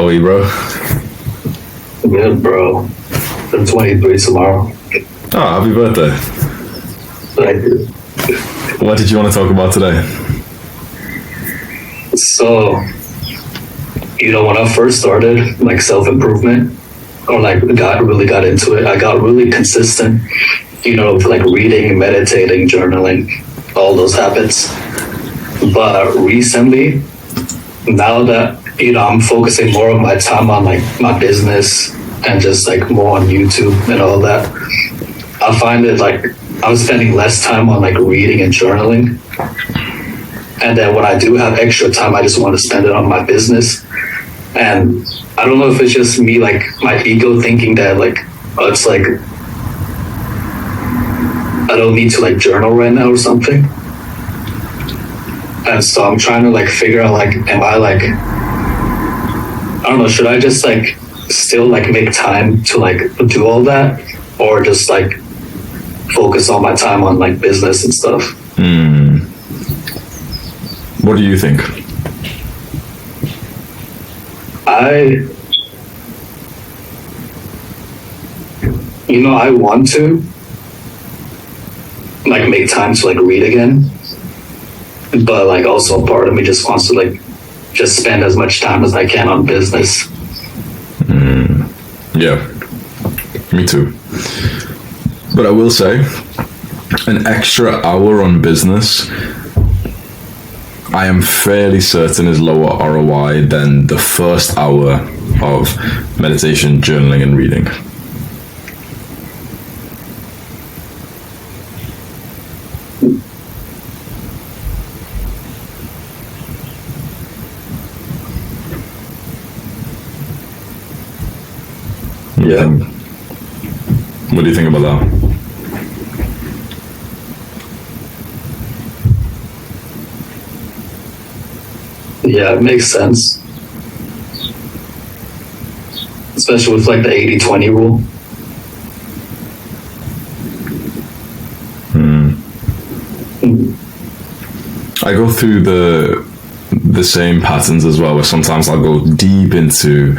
How are you, bro? Good, bro. I'm 23 tomorrow. Oh, happy birthday. Thank you. What did you want to talk about today? So, when I first started, like, self-improvement, or, like, really got into it, I got really consistent, with, like, reading, meditating, journaling, all those habits. But recently, now that, I'm focusing more of my time on, like, my business and just, like, more on YouTube and all that, I find it, like, I'm spending less time on, like, reading and journaling. And then when I do have extra time, I just want to spend it on my business. And I don't know if it's just me, like, my ego thinking that, like, it's like, I don't need to, like, journal right now or something. And so I'm trying to, like, figure out, like, am I, like, I don't know, should I just, like, still, like, make time to, like, do all that? Or just, like, focus all my time on, like, business and stuff? What do you think? I want to, like, make time to, like, read again. But, like, also a part of me just wants to, like, just spend as much time as I can on business. Yeah, me too. But I will say, an extra hour on business, I am fairly certain is lower ROI than the first hour of meditation, journaling, and reading. Yeah. What do you think about that? Yeah, it makes sense. Especially with, like, the 80-20 rule. I go through the same patterns as well, where sometimes I'll go deep into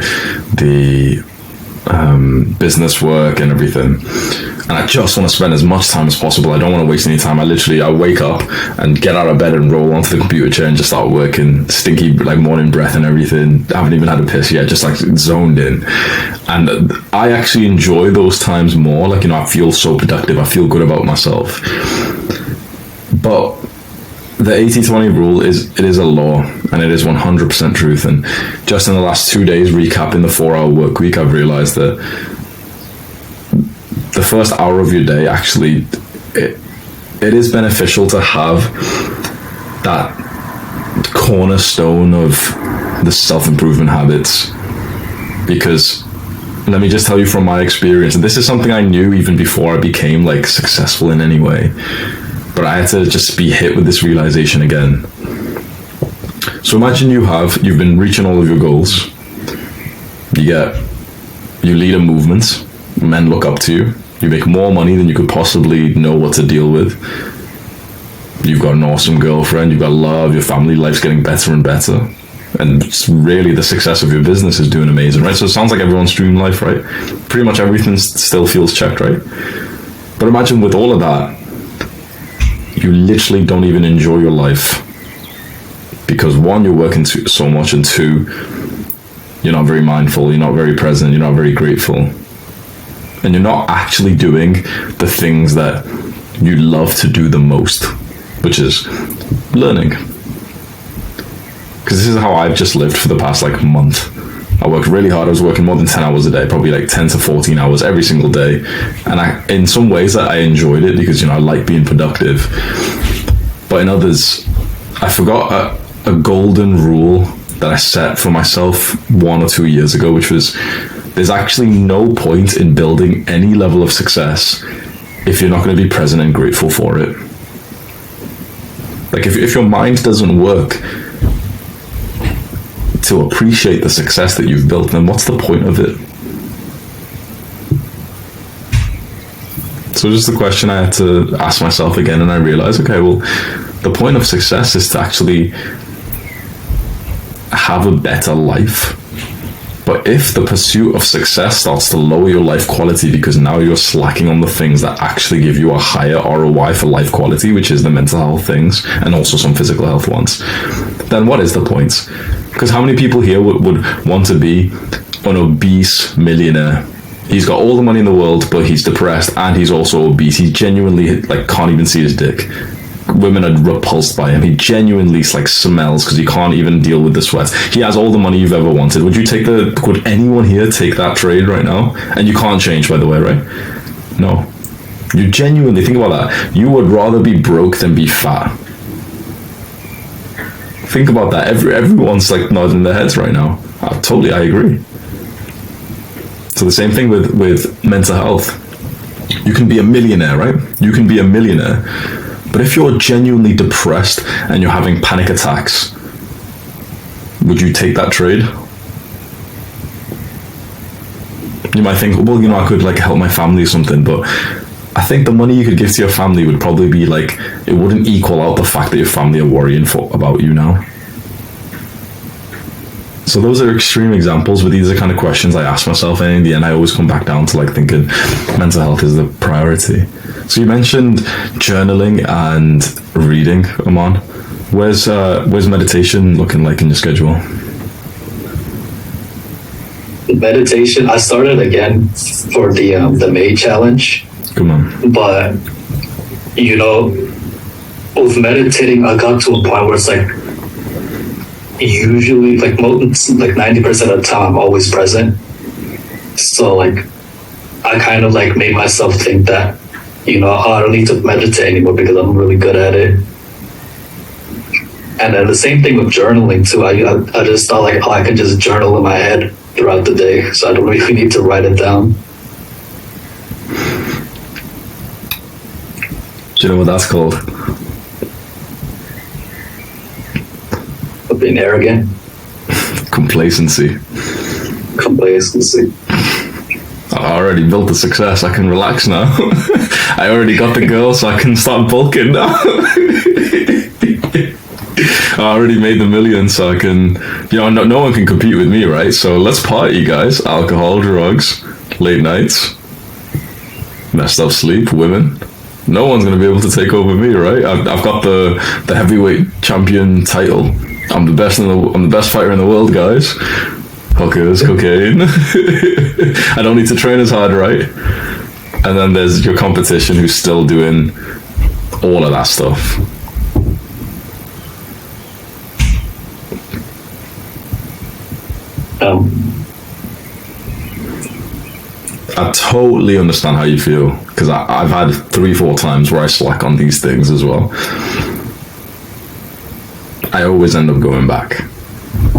the business work and everything, and I just want to spend as much time as possible. I don't want to waste any time. I wake up and get out of bed and roll onto the computer chair and just start working, stinky, like, morning breath and everything. I haven't even had a piss yet, just, like, zoned in. And I actually enjoy those times more. Like, I feel so productive, I feel good about myself. But the 80-20 rule is a law, and it is 100% truth. And just in the last 2 days, recapping the 4-hour work week, I've realized that the first hour of your day, actually, it is beneficial to have that cornerstone of the self-improvement habits. Because let me just tell you from my experience, and this is something I knew even before I became, like, successful in any way, but I had to just be hit with this realization again. So imagine you've been reaching all of your goals. You lead a movement. Men look up to you. You make more money than you could possibly know what to deal with. You've got an awesome girlfriend. You've got love. Your family life's getting better and better. And really, the success of your business is doing amazing, right? So it sounds like everyone's dream life, right? Pretty much everything still feels checked, right? But imagine with all of that, you literally don't even enjoy your life, because one, you're working so much, and two, you're not very mindful, you're not very present, you're not very grateful, and you're not actually doing the things that you love to do the most, which is learning. Because this is how I've just lived for the past, like, month. I worked really hard. I was working more than 10 hours a day, probably like 10 to 14 hours every single day. And in some ways I enjoyed it because, I like being productive. But in others, I forgot a golden rule that I set for myself 1 or 2 years ago, which was, there's actually no point in building any level of success if you're not going to be present and grateful for it. Like, if your mind doesn't work to appreciate the success that you've built, then what's the point of it? So just the question I had to ask myself again, and I realized, okay, well, the point of success is to actually have a better life. But if the pursuit of success starts to lower your life quality because now you're slacking on the things that actually give you a higher ROI for life quality, which is the mental health things and also some physical health ones, then what is the point? Because how many people here would want to be an obese millionaire? He's got all the money in the world, but he's depressed and he's also obese. He genuinely like can't even see his dick. Women are repulsed by him. He genuinely like smells because he can't even deal with the sweat. He has all the money you've ever wanted. Would anyone here take that trade right now? And you can't change, by the way, right? No. You genuinely think about that. You would rather be broke than be fat. Think about that. Everyone's like nodding their heads right now. I agree. So the same thing with mental health. You can be a millionaire, right? You can be a millionaire. But if you're genuinely depressed and you're having panic attacks, would you take that trade? You might think, well, I could like help my family or something, but I think the money you could give to your family would probably be like, it wouldn't equal out the fact that your family are worrying about you now. So those are extreme examples, but these are the kind of questions I ask myself, and in the end I always come back down to like thinking mental health is the priority. So you mentioned journaling and reading, Aman. Where's meditation looking like in your schedule? Meditation, I started again for the May challenge. Come on. But with meditating, I got to a point where it's like usually like 90% of the time I'm always present. So like I kind of like made myself think that I don't need to meditate anymore because I'm really good at it. And then the same thing with journaling too. I just thought like, I can just journal in my head throughout the day, so I don't really need to write it down. Do you know what that's called? Being arrogant. Complacency. I already built the success. I can relax now. I already got the girl, so I can start bulking now. I already made the millions, so I can, no one can compete with me, right? So let's party, guys. Alcohol, drugs, late nights, messed up sleep, women. No one's going to be able to take over me, right? I've got the heavyweight champion title. I'm the best fighter in the world, guys. Hookers, cocaine. I don't need to train as hard, right? And then there's your competition who's still doing all of that stuff. I totally understand how you feel, because I've had 3-4 times where I slack on these things as well. I always end up going back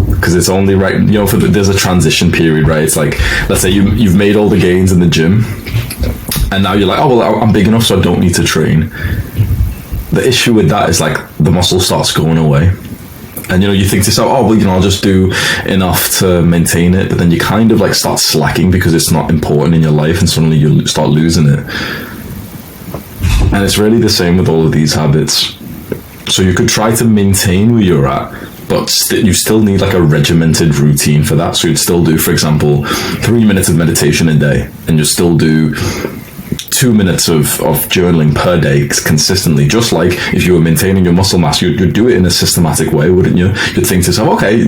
because it's only right, there's a transition period, right? It's like, let's say you've made all the gains in the gym and now you're like, oh, well, I'm big enough so I don't need to train. The issue with that is like the muscle starts going away. And you think to yourself, oh well, I'll just do enough to maintain it, but then you kind of like start slacking because it's not important in your life, and suddenly you start losing it. And it's really the same with all of these habits. So you could try to maintain where you're at, but you still need like a regimented routine for that. So you'd still do, for example, 3 minutes of meditation a day, and you still do 2 minutes of journaling per day consistently. Just like if you were maintaining your muscle mass, you'd do it in a systematic way, wouldn't you? You'd think to yourself, okay,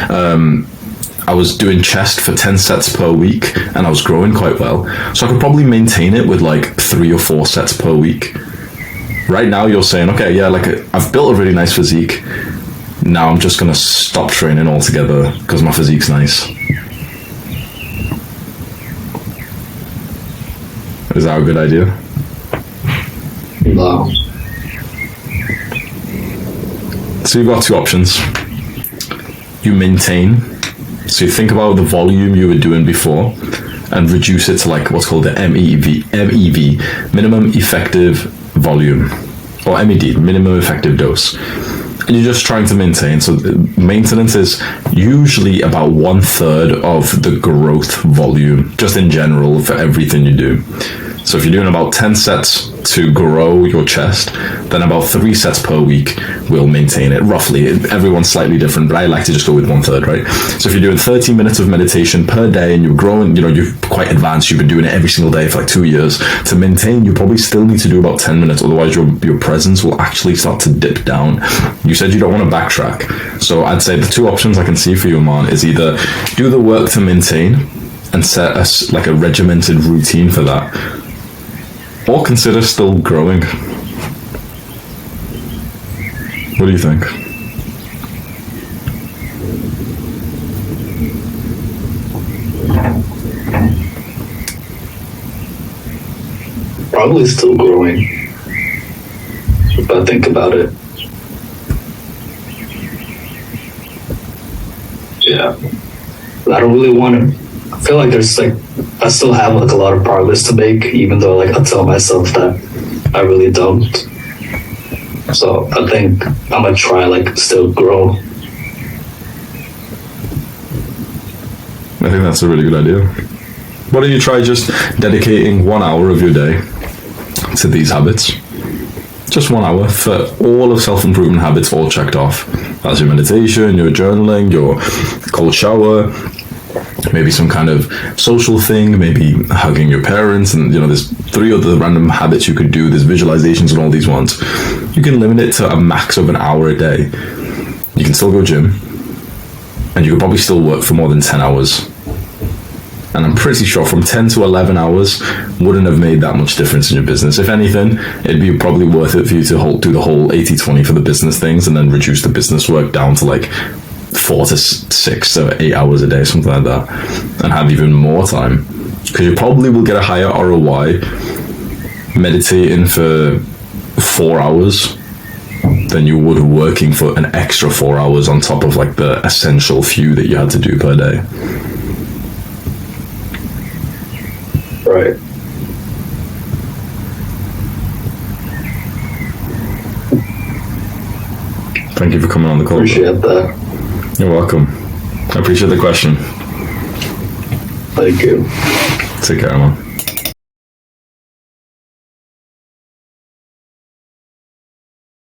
I was doing chest for 10 sets per week and I was growing quite well, so I could probably maintain it with like 3 or 4 sets per week. Right now you're saying, okay, yeah, like I've built a really nice physique, now I'm just going to stop training altogether because my physique's nice. Is that a good idea? No. So you've got 2 options. You maintain, so you think about the volume you were doing before and reduce it to like what's called the MEV, minimum effective volume, or MED, minimum effective dose. And you're just trying to maintain. So maintenance is usually about 1/3 of the growth volume, just in general for everything you do. So if you're doing about 10 sets to grow your chest, then about 3 sets per week will maintain it, roughly. Everyone's slightly different, but I like to just go with 1/3, right? So if you're doing 30 minutes of meditation per day and you're growing, you're quite advanced, you've been doing it every single day for like 2 years, to maintain, you probably still need to do about 10 minutes, otherwise your presence will actually start to dip down. You said you don't want to backtrack. So I'd say the 2 options I can see for you, man, is either do the work to maintain and set us like a regimented routine for that, or consider still growing. What do you think? Probably still growing, if I think about it. Yeah. I don't really want to. I feel like there's like, I still have like a lot of progress to make, even though like I tell myself that I really don't. So I think I'm gonna try like still grow. I think that's a really good idea. Why don't you try just dedicating 1 hour of your day to these habits? Just 1 hour for all of self-improvement habits all checked off. That's your meditation, your journaling, your cold shower, maybe some kind of social thing, maybe hugging your parents, and there's 3 other random habits you could do. There's visualizations and all these ones. You can limit it to a max of an hour a day. You can still go gym, and you could probably still work for more than 10 hours. And I'm pretty sure from 10 to 11 hours wouldn't have made that much difference in your business. If anything, it'd be probably worth it for you to do the whole 80-20 for the business things, and then reduce the business work down to like 4 to 6 to 8 hours a day, something like that, and have even more time, because you probably will get a higher ROI meditating for 4 hours than you would working for an extra 4 hours on top of like the essential few that you had to do per day. Right. Thank you for coming on the call. Appreciate that. You're welcome. I appreciate the question. Thank you. Take care, man.